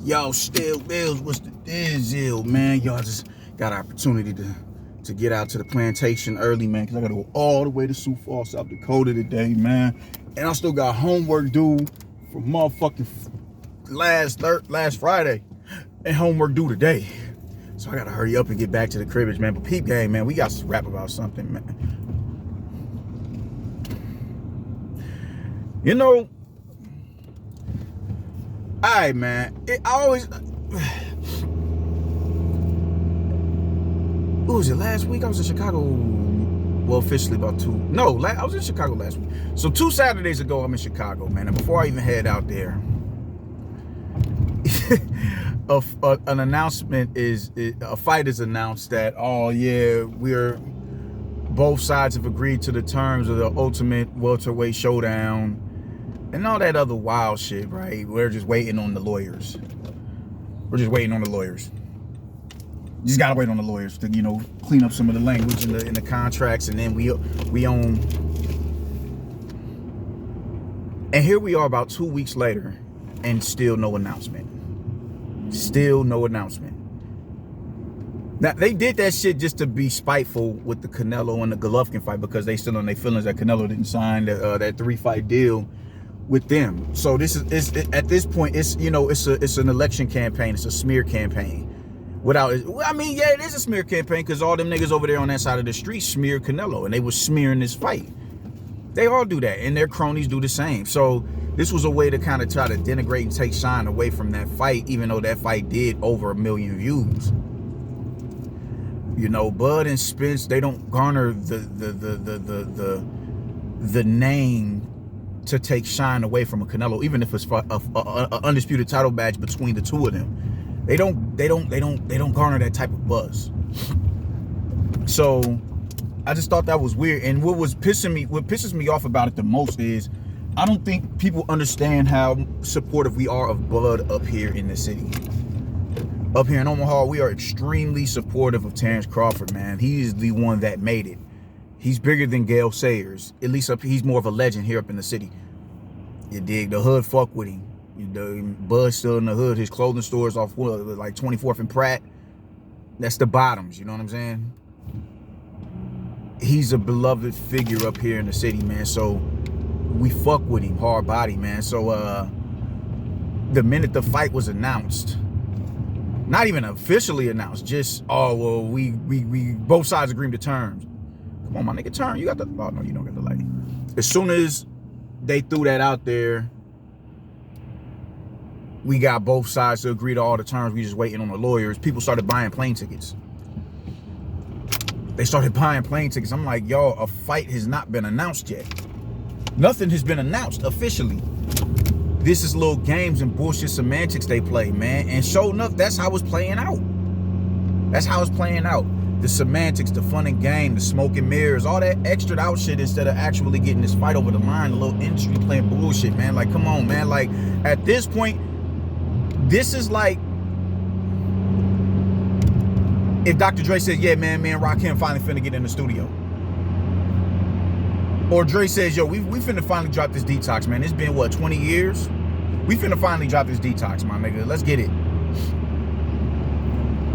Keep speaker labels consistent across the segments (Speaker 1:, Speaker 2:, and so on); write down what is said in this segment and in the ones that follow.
Speaker 1: Yo, still bills, what's the deal, man? Y'all just got an opportunity to get out to the plantation early, man, because I got to go all the way to Sioux Falls, South Dakota today, man. And I still got homework due from motherfucking last Friday and homework due today. So I got to hurry up and get back to the cribbage, man. But peep game, man, we got to rap about something, man. You know, all right, man. What was it, last week? I was in Chicago, well, officially about I was in Chicago last week. So 2 Saturdays ago, I'm in Chicago, man. And before I even head out there, an announcement a fight is announced that, oh yeah, both sides have agreed to the terms of the ultimate welterweight showdown and all that other wild shit, right? We're just waiting on the lawyers. You just gotta wait on the lawyers to, clean up some of the language in the contracts, and then we own. And here we are about 2 weeks later, and still no announcement. Now, they did that shit just to be spiteful with the Canelo and the Golovkin fight, because they still on their feelings that Canelo didn't sign that 3-fight deal with them. So at this point, it's an election campaign. It's a smear campaign. It is a smear campaign, because all them niggas over there on that side of the street smeared Canelo, and they were smearing this fight. They all do that, and their cronies do the same. So this was a way to kind of try to denigrate and take shine away from that fight, even though that fight did over 1 million views. Bud and Spence, they don't garner the name to take shine away from a Canelo, even if it's a undisputed title match between the two of them. They don't garner that type of buzz. So I just thought that was weird. And what pisses me off about it the most is I don't think people understand how supportive we are of Bud up here in the city. Up here in Omaha, we are extremely supportive of Terrence Crawford, man. He's the one that made it. He's bigger than Gale Sayers. At least he's more of a legend here up in the city. You dig? The hood fuck with him. Bud's still in the hood. His clothing store is off like 24th and Pratt. That's the bottoms, you know what I'm saying? He's a beloved figure up here in the city, man. So we fuck with him, hard body, man. So the minute the fight was announced, not even officially announced, just, oh, well, we both sides agreed to terms. Come on, my nigga, turn. You got the, oh, no, you don't got the light. As soon as they threw that out there, we got both sides to agree to all the terms. We just waiting on the lawyers. People started buying plane tickets. I'm like, yo, a fight has not been announced yet. Nothing has been announced officially. This is little games and bullshit semantics they play, man. And sure enough, that's how it's playing out. The semantics, the fun and game, the smoke and mirrors, all that extra out shit instead of actually getting this fight over the line. A little industry playing bullshit, man. Like, come on, man. Like, at this point, this is like if Dr. Dre says, yeah, man, Rakim finally finna get in the studio. Or Dre says, yo, we finna finally drop this detox, man. It's been, 20 years? We finna finally drop this detox, my nigga. Let's get it.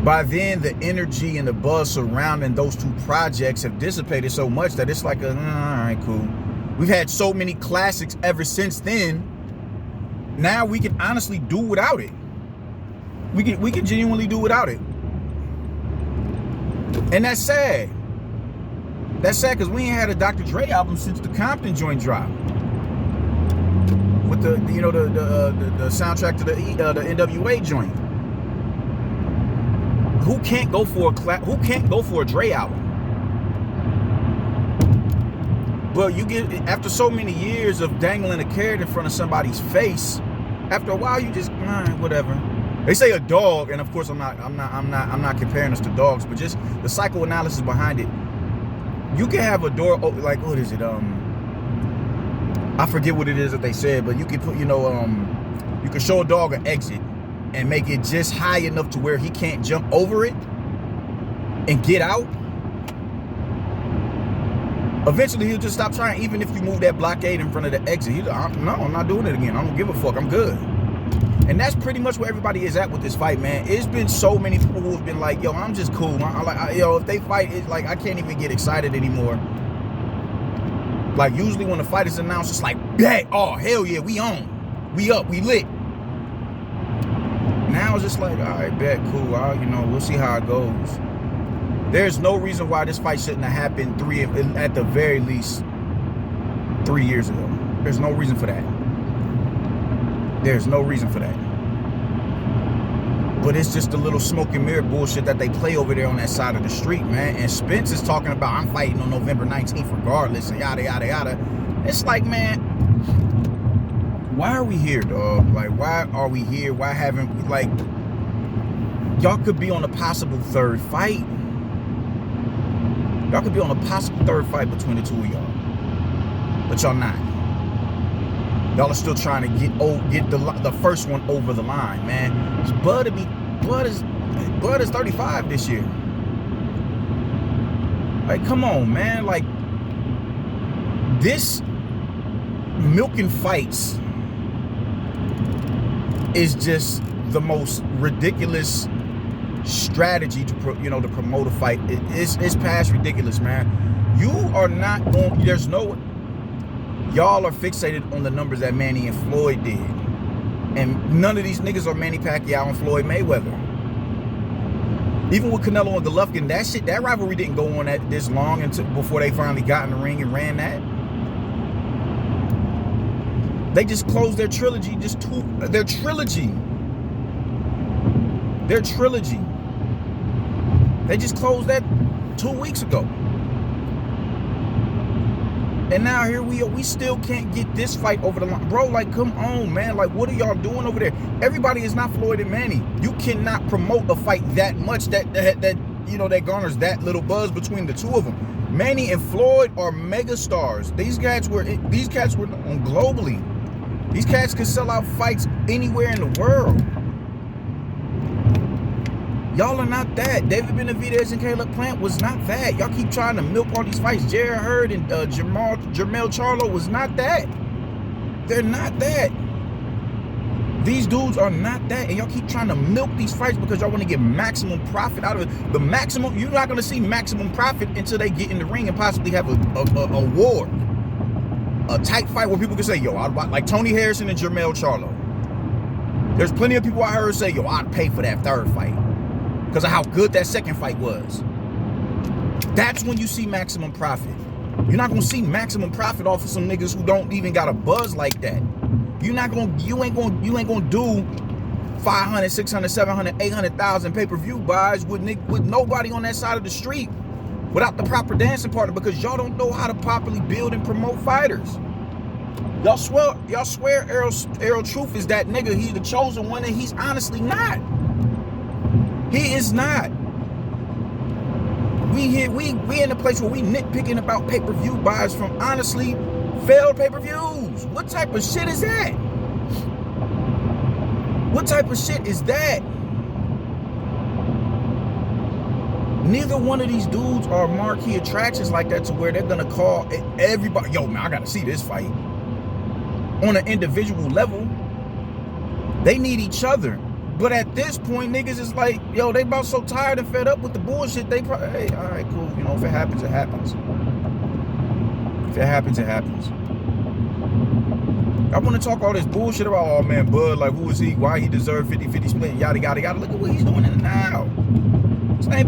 Speaker 1: By then, the energy and the buzz surrounding those two projects have dissipated so much that it's like, all right, cool. We've had so many classics ever since then. Now we can honestly do without it. We can genuinely do without it. And that's sad. That's sad, because we ain't had a Dr. Dre album since the Compton joint dropped. With the soundtrack to the NWA joint. Who can't go for a Dre album? But you get, after so many years of dangling a carrot in front of somebody's face, after a while you just, whatever. They say a dog, and of course I'm not comparing us to dogs, but just the psychoanalysis behind it. You can have a door, like, what is it? I forget what it is that they said, but you can put, you can show a dog an exit and make it just high enough to where he can't jump over it and get out. Eventually he'll just stop trying, even if you move that blockade in front of the exit. He's like, no, I'm not doing it again. I don't give a fuck. I'm good. And that's pretty much where everybody is at with this fight, man. It's been so many people who have been like, yo, I'm just cool. Yo, if they fight, it's like I can't even get excited anymore. Like, usually when the fight is announced, it's like, bet, oh, hell yeah, we on. We up, we lit. Now it's just like, all right, bet, cool. We'll see how it goes. There's no reason why this fight shouldn't have happened at the very least 3 years ago. There's no reason for that. There's no reason for that. But it's just a little smoke and mirror bullshit that they play over there on that side of the street, man. And Spence is talking about, I'm fighting on November 19th regardless, and yada, yada, yada. It's like, man, why are we here, dog? Like, why are we here? Why haven't we, like, y'all could be on a possible third fight. Y'all could be on a possible third fight between the two of y'all. But y'all not. Y'all are still trying to get the first one over the line, man. Bud is 35 this year. Like, come on, man. Like, this milking fights is just the most ridiculous strategy to promote a fight. It's past ridiculous, man. You are not going. Y'all are fixated on the numbers that Manny and Floyd did. And none of these niggas are Manny Pacquiao and Floyd Mayweather. Even with Canelo and Golovkin, that rivalry didn't go on this long before they finally got in the ring and ran that. They just closed their trilogy, their trilogy. They just closed that 2 weeks ago. And now here we still can't get this fight over the line. Bro, like, come on, man. Like, what are y'all doing over there? Everybody is not Floyd and Manny. You cannot promote a fight that much that garners that little buzz between the two of them. Manny and Floyd are mega stars. These cats were on globally. These cats could sell out fights anywhere in the world. Y'all are not that. David Benavidez and Caleb Plant was not that. Y'all keep trying to milk all these fights. Jared Hurd and Jermell Charlo was not that. They're not that. These dudes are not that. And y'all keep trying to milk these fights because y'all want to get maximum profit out of it. You're not going to see maximum profit until they get in the ring and possibly have a war. A tight fight where people can say, yo, like Tony Harrison and Jermell Charlo. There's plenty of people I heard say, yo, I'd pay for that third fight because of how good that second fight was. That's when you see maximum profit. You're not gonna see maximum profit off of some niggas who don't even got a buzz like that. You ain't gonna do 500, 600, 700, 800,000 pay-per-view buys with nobody on that side of the street without the proper dancing partner because y'all don't know how to properly build and promote fighters. Y'all swear Errol Truth is that nigga. He's the chosen one, and he's honestly not. He is not. We in a place where we nitpicking about pay-per-view buys from honestly failed pay-per-views. What type of shit is that? What type of shit is that? Neither one of these dudes are marquee attractions like that to where they're gonna call everybody, yo man, I gotta see this fight. On an individual level, they need each other. But at this point, niggas is like, yo, they about so tired and fed up with the bullshit. They probably, hey, all right, cool. You know, if it happens, it happens. If it happens, it happens. I want to talk all this bullshit about, oh man, Bud, like, who is he? Why he deserved 50-50 split? Yada, yada, yada. Look at what he's doing in the now. His name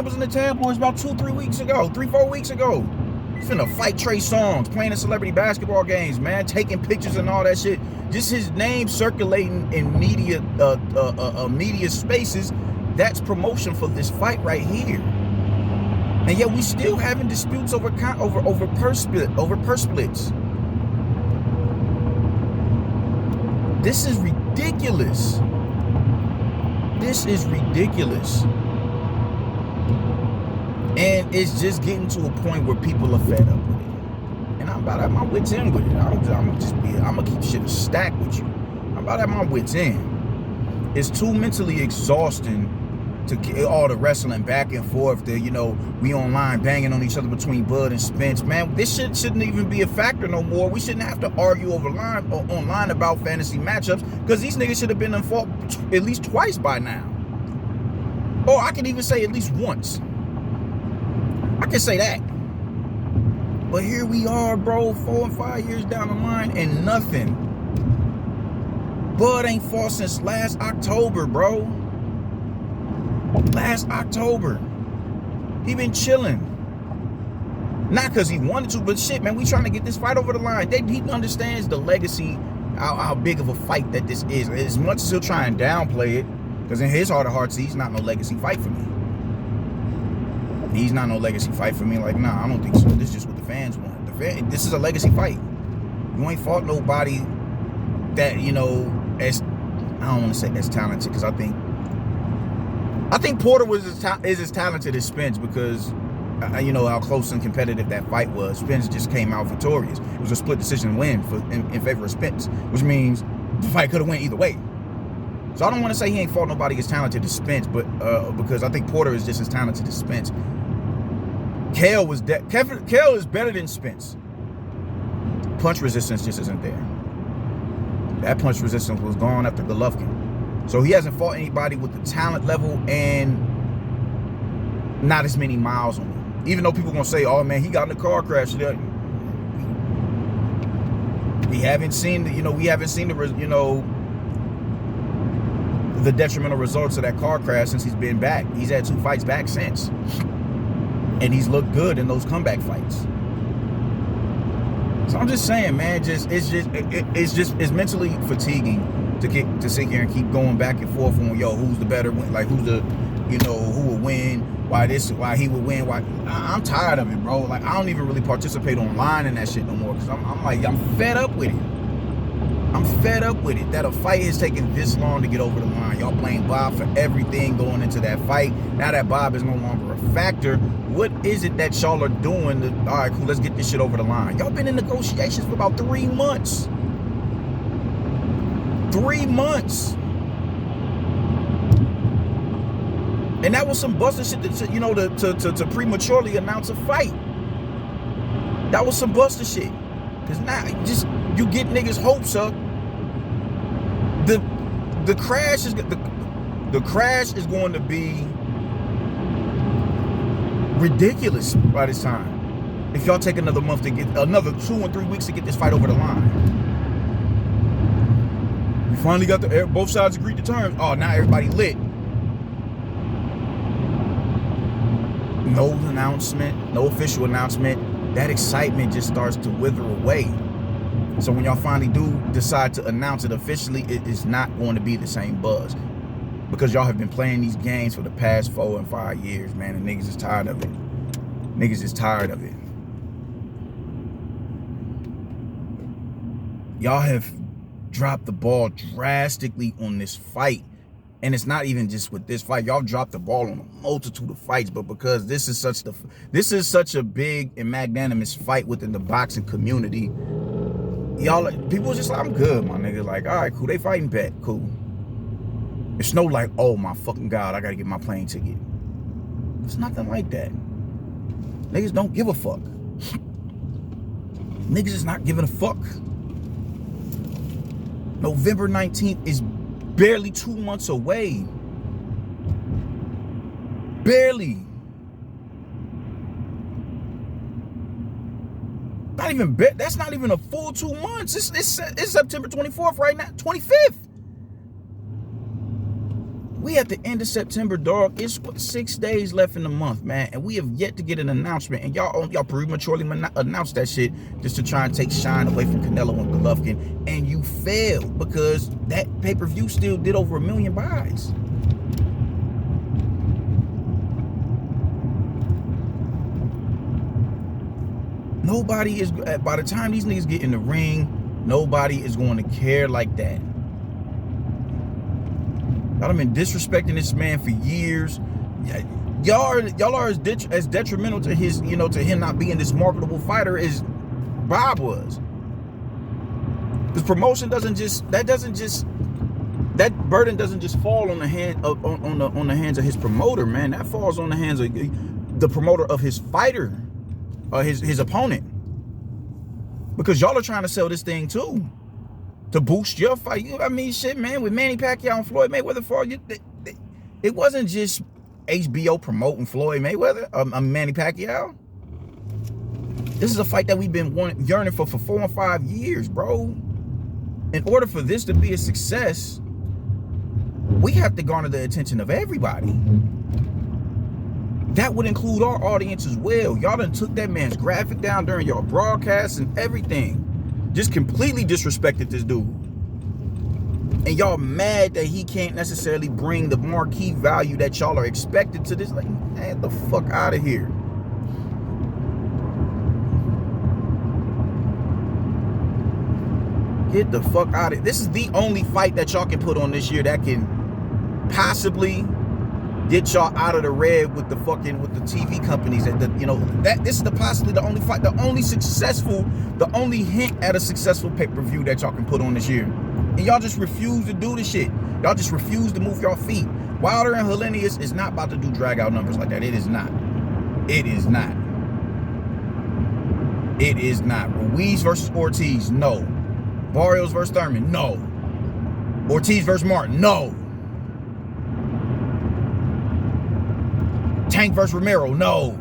Speaker 1: was in the Tab Boys about 3-4 weeks ago. He's finna fight Trey Songz, playing in celebrity basketball games, man, taking pictures and all that shit. Just his name circulating in media spaces. That's promotion for this fight right here. And yet we still having disputes over purse splits. This is ridiculous. This is ridiculous. And it's just getting to a point where people are fed up with it. And I'm about at my wit's end with it. I'm gonna keep shit stacked with you. I'm about at my wit's end. It's too mentally exhausting to all the wrestling back and forth, the, you know, we online banging on each other between Bud and Spence, man, this shit shouldn't even be a factor no more. We shouldn't have to argue online about fantasy matchups, because these niggas should have been in fault at least twice by now. Or I can even say at least once. I can say that. But here we are, bro, 4 and 5 years down the line and nothing. Bud ain't fought since last October, bro. Last October. He been chilling. Not because he wanted to, but shit, man, we trying to get this fight over the line. He understands the legacy, how big of a fight that this is. As much as he'll try and downplay it, because in his heart of hearts, he's not no legacy fight for me. He's not no legacy fight for me. Like, nah, I don't think so. This is just what the fans want. This is a legacy fight. You ain't fought nobody that, you know, as, I don't want to say as talented, because I think Porter is as talented as Spence, because you know how close and competitive that fight was. Spence just came out victorious. It was a split decision win in favor of Spence, which means the fight could have went either way. So I don't want to say he ain't fought nobody as talented as Spence, but because I think Porter is just as talented as Spence. Kale is better than Spence. Punch resistance just isn't there. That punch resistance was gone after Golovkin. So he hasn't fought anybody with the talent level and not as many miles on him. Even though people gonna say, "Oh man, he got in a car crash." We haven't seen the, the detrimental results of that car crash since he's been back. He's had 2 fights back since, and he's looked good in those comeback fights. So I'm just saying, man, it's mentally fatiguing to sit here and keep going back and forth on, yo, who's the better, like who's the, you know, who will win, why he would win, why. I'm tired of it, bro. Like, I don't even really participate online in that shit no more, because I'm fed up with it. I'm fed up with it that a fight has taken this long to get over the line. Y'all blame Bob for everything going into that fight. Now that Bob is no longer a factor, what is it that y'all are doing to, all right, cool, let's get this shit over the line? Y'all been in negotiations for about 3 months. 3 months. And that was some busted shit to prematurely announce a fight. That was some busted shit. Because now you get niggas' hopes up. The crash is going to be ridiculous by this time. If y'all take another month to get another 2 or 3 weeks to get this fight over the line. We finally got both sides agreed to terms. Oh, now everybody lit. No announcement, no official announcement. That excitement just starts to wither away. So when y'all finally do decide to announce it officially, it is not going to be the same buzz. Because y'all have been playing these games for the past 4 and 5 years, man, and niggas is tired of it. Niggas is tired of it. Y'all have dropped the ball drastically on this fight. And it's not even just with this fight. Y'all dropped the ball on a multitude of fights, but because this is such a big and magnanimous fight within the boxing community, people just like, I'm good, my nigga. Like, all right, cool. They fighting back, cool. It's no like, oh my fucking God, I gotta get my plane ticket. It's nothing like that. Niggas don't give a fuck. Niggas is not giving a fuck. November 19th is barely 2 months away. Barely. That's not even a full 2 months. It's September 24th right now. 25th. We at the end of September, dog. It's 6 days left in the month, man, and we have yet to get an announcement. And y'all prematurely announced that shit just to try and take shine away from Canelo and Golovkin, and you failed because that pay-per-view still did over 1 million buys. Nobody is, by the time these niggas get in the ring, nobody is going to care like that. Y'all have been disrespecting this man for years. Y'all are as detrimental to his, to him not being this marketable fighter as Bob was. This promotion doesn't just that burden doesn't just fall on the hands of his promoter, man. That falls on the hands of the promoter of his fighter, or his opponent. Because y'all are trying to sell this thing too, to boost your fight. I mean, shit, man, with Manny Pacquiao and Floyd Mayweather fought, it wasn't just HBO promoting Floyd Mayweather, Manny Pacquiao. This is a fight that we've been yearning for 4 or 5 years, bro. In order for this to be a success, we have to garner the attention of everybody. That would include our audience as well. Y'all done took that man's graphic down during your broadcasts and everything. Just completely disrespected this dude. And y'all mad that he can't necessarily bring the marquee value that y'all are expected to this. Like, man, the fuck out of here. Get the fuck out of here. This is the only fight that y'all can put on this year that can possibly get y'all out of the red with the TV companies. This is possibly the only fight, the only hint at a successful pay-per-view that y'all can put on this year. And y'all just refuse to do the shit. Y'all just refuse to move your feet. Wilder and Helenius is not about to do drag out numbers like that. It is not. It is not. It is not. Ruiz versus Ortiz, no. Barrios versus Thurman, no. Ortiz versus Martin, no. Tank versus Romero, no.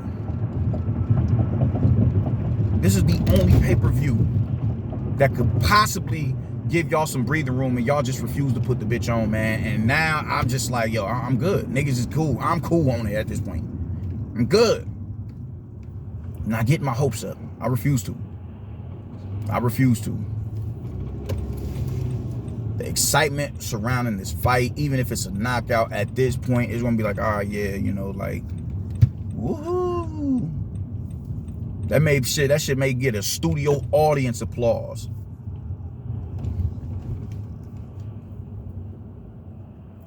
Speaker 1: This is the only pay-per-view that could possibly give y'all some breathing room, and y'all just refuse to put the bitch on, man. And now I'm just like, yo, I'm good. Niggas is cool. I'm cool on it at this point. I'm good. I'm not getting my hopes up. I refuse to. I refuse to. The excitement surrounding this fight, even if it's a knockout at this point, is gonna be like, all right, yeah, like, woohoo. That shit may get a studio audience applause.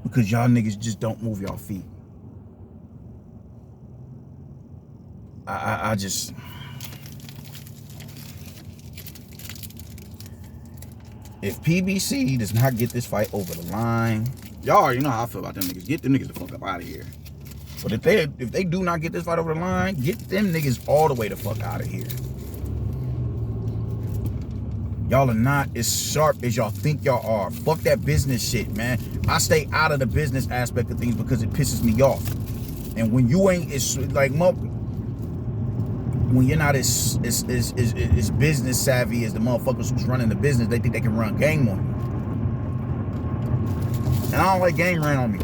Speaker 1: Because y'all niggas just don't move y'all feet. I just... If PBC does not get this fight over the line, y'all already know how I feel about them niggas. Get them niggas the fuck up out of here. But if they do not get this fight over the line, get them niggas all the way the fuck out of here. Y'all are not as sharp as y'all think y'all are. Fuck that business shit, man. I stay out of the business aspect of things because it pisses me off. And when you ain't, it's like, when you're not as business savvy as the motherfuckers who's running the business, they think they can run game on you. And I don't like game ran on me.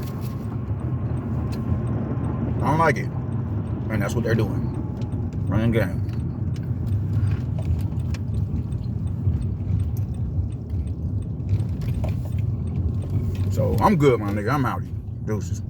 Speaker 1: I don't like it. And that's what they're doing. Running game. So I'm good, my nigga. I'm out. Deuces.